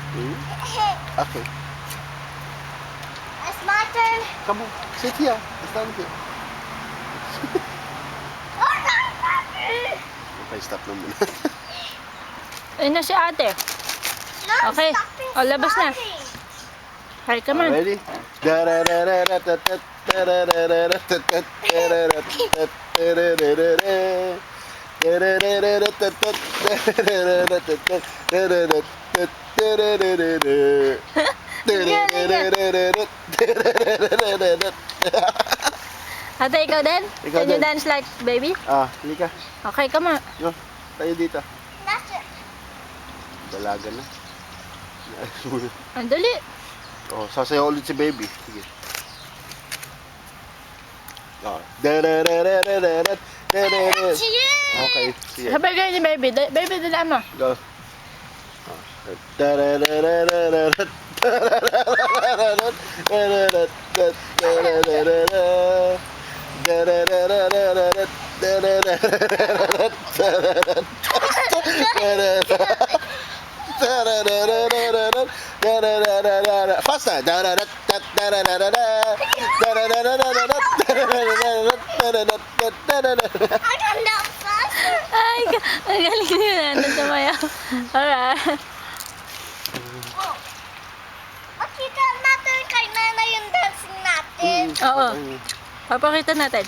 Okay. It's my turn. Come on. Sit here. Stand here. Okay, stop na muna. Ayun na si ate. No, Okay. stopping Oh, labas na. sliding. Hi, come on. Ready? Ate, ikaw din? Ikaw Can you din. dance like baby? Halika. Okay, come on. Yo, tayo dito. That's it. Dalaga na. Ang dali. Oh, sasayaw ulit si baby. Sige. Oh. It's you. Okay, sige. Sabay kayo ni baby. Baby, dilaan mo. Go. Faster. I can do faster. Ay, ang galing nyo na. Nagsumayaw. Alright. Oh. Makita natin kay Nana yung dancing natin. Oo. Papakita natin.